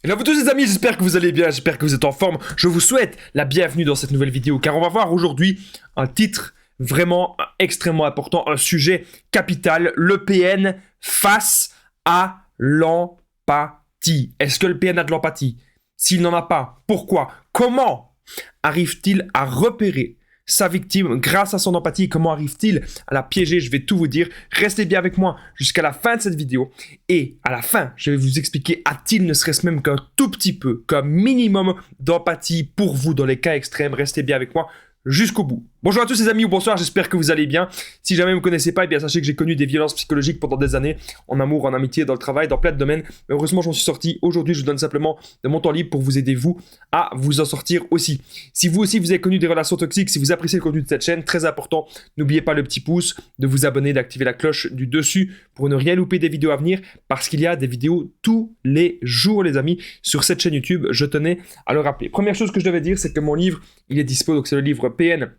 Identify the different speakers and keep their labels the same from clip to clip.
Speaker 1: Et là vous tous les amis, j'espère que vous allez bien, j'espère que vous êtes en forme. Je vous souhaite la bienvenue dans cette nouvelle vidéo car on va voir aujourd'hui un titre vraiment extrêmement important, un sujet capital, le PN face à l'empathie. Est-ce que le PN a de l'empathie? S'il n'en a pas, pourquoi? Comment arrive-t-il à repérer sa victime grâce à son empathie? Comment arrive-t-il à la piéger? Je vais tout vous dire. Restez bien avec moi jusqu'à la fin de cette vidéo. Et à la fin, je vais vous expliquer, a-t-il ne serait-ce même qu'un tout petit peu, qu'un minimum d'empathie pour vous dans les cas extrêmes? Restez bien avec moi jusqu'au bout. Bonjour à tous les amis ou bonsoir, j'espère que vous allez bien. Si jamais vous ne me connaissez pas, eh bien sachez que j'ai connu des violences psychologiques pendant des années, en amour, en amitié, dans le travail, dans plein de domaines. Mais heureusement, j'en suis sorti. Aujourd'hui, je vous donne simplement de mon temps libre pour vous aider, vous, à vous en sortir aussi. Si vous aussi, vous avez connu des relations toxiques, si vous appréciez le contenu de cette chaîne, très important, n'oubliez pas le petit pouce, de vous abonner, d'activer la cloche du dessus pour ne rien louper des vidéos à venir, parce qu'il y a des vidéos tous les jours, les amis, sur cette chaîne YouTube. Je tenais à le rappeler. Première chose que je devais dire, c'est que mon livre, il est dispo, donc c'est le livre PN.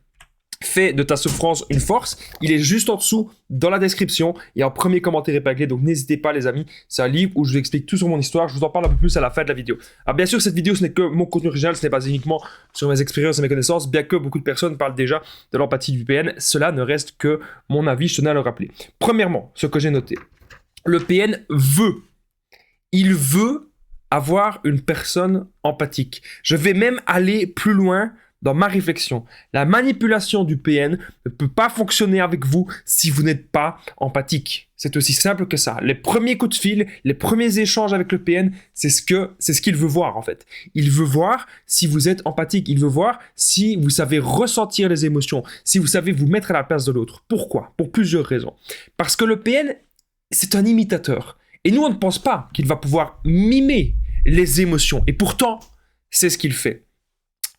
Speaker 1: Fais de ta souffrance une force. Il est juste en dessous dans la description et en premier commentaire épinglé. Donc n'hésitez pas les amis. C'est un livre où je vous explique tout sur mon histoire. Je vous en parle un peu plus à la fin de la vidéo. Alors bien sûr cette vidéo ce n'est que mon contenu original. Ce n'est pas uniquement sur mes expériences et mes connaissances. Bien que beaucoup de personnes parlent déjà de l'empathie du PN. Cela ne reste que mon avis. Je tenais à le rappeler. Premièrement, ce que j'ai noté. Le PN veut. Il veut avoir une personne empathique. Je vais même aller plus loin dans ma réflexion. La manipulation du PN ne peut pas fonctionner avec vous si vous n'êtes pas empathique. C'est aussi simple que ça. Les premiers coups de fil, les premiers échanges avec le PN, c'est ce qu'il veut voir en fait. Il veut voir si vous êtes empathique. Il veut voir si vous savez ressentir les émotions, si vous savez vous mettre à la place de l'autre. Pourquoi? Pour plusieurs raisons. Parce que le PN, c'est un imitateur. Et nous, on ne pense pas qu'il va pouvoir mimer les émotions. Et pourtant, c'est ce qu'il fait.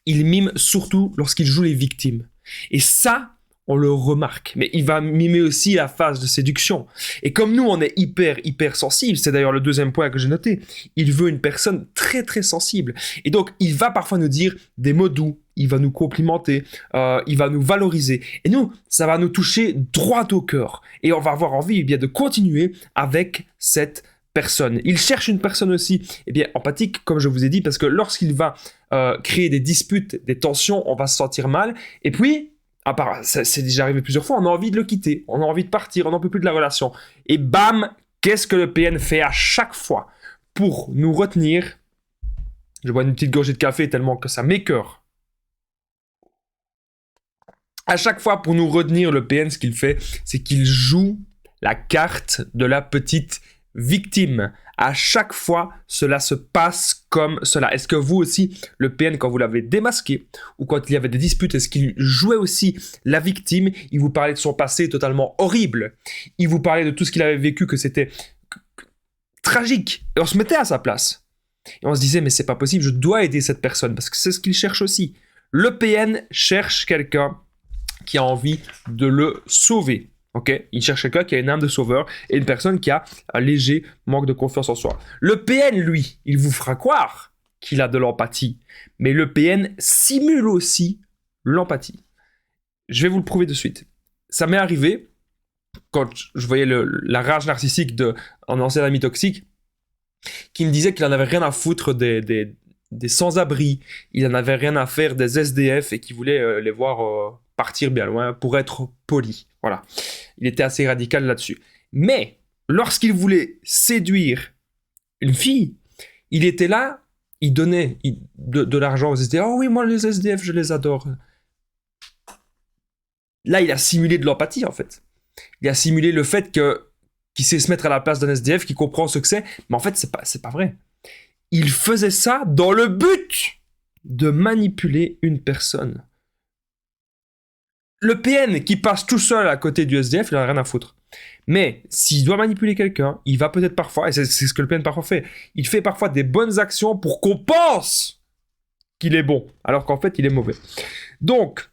Speaker 1: Il mime surtout lorsqu'il joue les victimes. Et ça, on le remarque. Mais il va mimer aussi la phase de séduction. Et comme nous, on est hyper sensible, c'est d'ailleurs le deuxième point que j'ai noté, il veut une personne très sensible. Et donc, il va parfois nous dire des mots doux, il va nous complimenter, il va nous valoriser. Et nous, ça va nous toucher droit au cœur. Et on va avoir envie de continuer avec cette personne. Il cherche une personne aussi empathique, comme je vous ai dit, parce que lorsqu'il va créer des disputes, des tensions, on va se sentir mal. Et puis, c'est déjà arrivé plusieurs fois, on a envie de le quitter, on a envie de partir, on n'en peut plus de la relation. Et bam, qu'est-ce que le PN fait à chaque fois pour nous retenir? Je bois une petite gorgée de café tellement que ça m'écœure. À chaque fois, pour nous retenir, le PN, ce qu'il fait, c'est qu'il joue la carte de la petite victime. À chaque fois, cela se passe comme cela. Est-ce que vous aussi, le PN, quand vous l'avez démasqué, ou quand il y avait des disputes, est-ce qu'il jouait aussi la victime? Il vous parlait de son passé totalement horrible. Il vous parlait de tout ce qu'il avait vécu, que c'était tragique. Et on se mettait à sa place. Et on se disait, mais c'est pas possible, je dois aider cette personne, parce que c'est ce qu'il cherche aussi. Le PN cherche quelqu'un qui a envie de le sauver. Okay, il cherche quelqu'un qui a une âme de sauveur et une personne qui a un léger manque de confiance en soi. Le PN, lui, il vous fera croire qu'il a de l'empathie, mais le PN simule aussi l'empathie. Je vais vous le prouver de suite. Ça m'est arrivé quand je voyais la rage narcissique d'un ancien ami toxique qui me disait qu'il en avait rien à foutre des sans-abri, il en avait rien à faire des SDF et qu'il voulait les voir partir bien loin pour être poli. Voilà. Il était assez radical là-dessus. Mais lorsqu'il voulait séduire une fille, il était là, il donnait de l'argent aux SDF. Oh oui, moi les SDF, je les adore. Là, il a simulé de l'empathie en fait. Il a simulé le fait qu'il sait se mettre à la place d'un SDF, qu'il comprend ce que c'est. Mais en fait, c'est pas vrai. Il faisait ça dans le but de manipuler une personne. Le PN qui passe tout seul à côté du SDF, il n'en a rien à foutre. Mais s'il doit manipuler quelqu'un, il va peut-être parfois, et c'est ce que le PN parfois fait, il fait parfois des bonnes actions pour qu'on pense qu'il est bon, alors qu'en fait il est mauvais. Donc,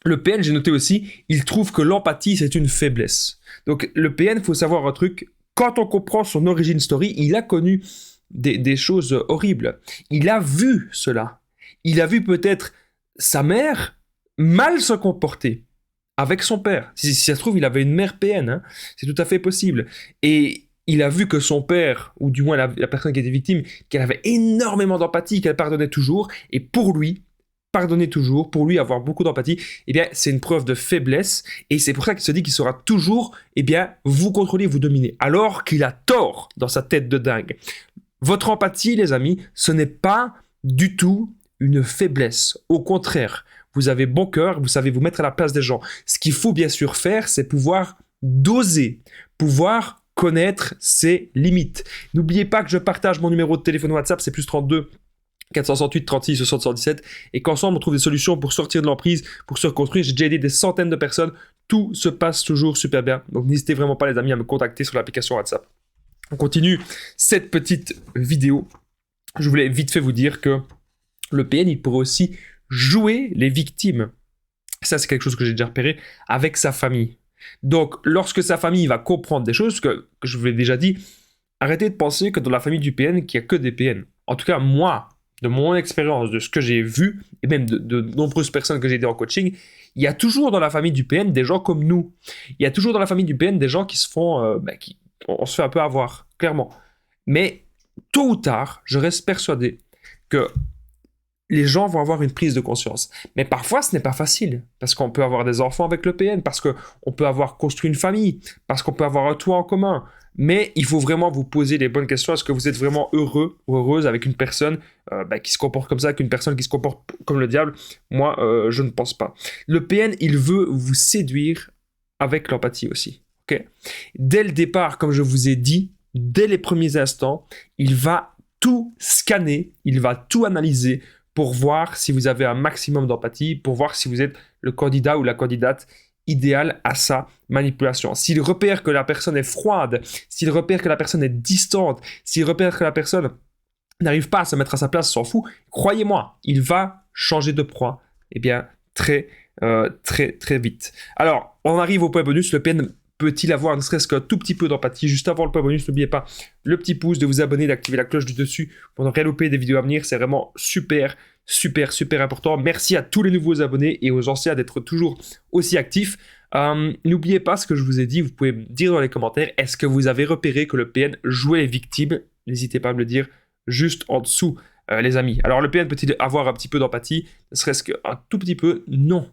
Speaker 1: le PN, j'ai noté aussi, il trouve que l'empathie c'est une faiblesse. Donc le PN, il faut savoir un truc, quand on comprend son origin story, il a connu des choses horribles. Il a vu cela. Il a vu peut-être sa mère mal se comporter avec son père. Si ça se trouve, il avait une mère PN, hein. C'est tout à fait possible. Et il a vu que son père, ou du moins la personne qui était victime, qu'elle avait énormément d'empathie, qu'elle pardonnait toujours, et pour lui, pardonner toujours, pour lui avoir beaucoup d'empathie, eh bien, c'est une preuve de faiblesse, et c'est pour ça qu'il se dit qu'il saura toujours, eh bien, vous contrôler, vous dominer, alors qu'il a tort dans sa tête de dingue. Votre empathie, les amis, ce n'est pas du tout une faiblesse. Au contraire, vous avez bon cœur, vous savez vous mettre à la place des gens. Ce qu'il faut bien sûr faire, c'est pouvoir doser, pouvoir connaître ses limites. N'oubliez pas que je partage mon numéro de téléphone WhatsApp, c'est plus 32 468 36 77, et qu'ensemble on trouve des solutions pour sortir de l'emprise, pour se reconstruire. J'ai déjà aidé des centaines de personnes, tout se passe toujours super bien. Donc n'hésitez vraiment pas les amis à me contacter sur l'application WhatsApp. On continue cette petite vidéo. Je voulais vite fait vous dire que le PN, il pourrait aussi jouer les victimes. Ça, c'est quelque chose que j'ai déjà repéré avec sa famille. Donc, lorsque sa famille va comprendre des choses, que je vous l'ai déjà dit, arrêtez de penser que dans la famille du PN, qu'il n'y a que des PN. En tout cas, moi, de mon expérience, de ce que j'ai vu, et même de nombreuses personnes que j'ai aidées en coaching, il y a toujours dans la famille du PN des gens comme nous. Il y a toujours dans la famille du PN des gens qui se font... on se fait un peu avoir, clairement. Mais tôt ou tard, je reste persuadé que les gens vont avoir une prise de conscience. Mais parfois, ce n'est pas facile, parce qu'on peut avoir des enfants avec le PN, parce qu'on peut avoir construit une famille, parce qu'on peut avoir un toit en commun. Mais il faut vraiment vous poser les bonnes questions. Est-ce que vous êtes vraiment heureux ou heureuse avec une personne qui se comporte comme ça, qu'une personne qui se comporte comme le diable? Moi, je ne pense pas. Le PN, il veut vous séduire avec l'empathie aussi. Okay? Dès le départ, comme je vous ai dit, dès les premiers instants, il va tout scanner, il va tout analyser pour voir si vous avez un maximum d'empathie, pour voir si vous êtes le candidat ou la candidate idéale à sa manipulation. S'il repère que la personne est froide, s'il repère que la personne est distante, s'il repère que la personne n'arrive pas à se mettre à sa place, s'en fout, croyez-moi, il va changer de proie, eh bien, très vite. Alors, on arrive au point bonus. Le PN peut-il avoir ne serait-ce qu'un tout petit peu d'empathie? Juste avant le point bonus, n'oubliez pas le petit pouce, de vous abonner, d'activer la cloche du dessus pour ne rien louper des vidéos à venir. C'est vraiment super important. Merci à tous les nouveaux abonnés et aux anciens d'être toujours aussi actifs. N'oubliez pas ce que je vous ai dit. Vous pouvez me dire dans les commentaires, est-ce que vous avez repéré que le PN jouait les victimes? N'hésitez pas à me le dire juste en dessous, les amis. Alors, le PN peut-il avoir un petit peu d'empathie? Ne serait-ce qu'un tout petit peu? Non.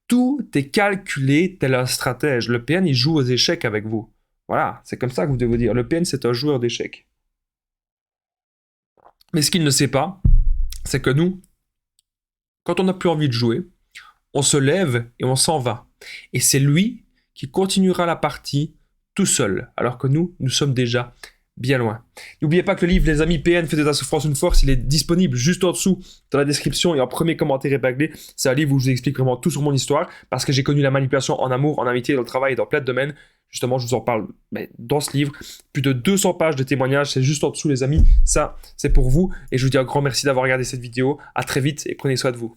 Speaker 1: Tout est calculé tel un stratège. Le PN, il joue aux échecs avec vous. Voilà, c'est comme ça que vous devez vous dire. Le PN, c'est un joueur d'échecs. Mais ce qu'il ne sait pas, c'est que nous, quand on n'a plus envie de jouer, on se lève et on s'en va. Et c'est lui qui continuera la partie tout seul, alors que nous sommes déjà bien loin. N'oubliez pas que le livre Les amis PN fait de ta souffrance une force, il est disponible juste en dessous dans la description et en premier commentaire épinglé. C'est un livre où je vous explique vraiment tout sur mon histoire, parce que j'ai connu la manipulation en amour, en amitié, dans le travail et dans plein de domaines. Justement, je vous en parle dans ce livre. Plus de 200 pages de témoignages, c'est juste en dessous les amis. Ça, c'est pour vous. Et je vous dis un grand merci d'avoir regardé cette vidéo. À très vite et prenez soin de vous.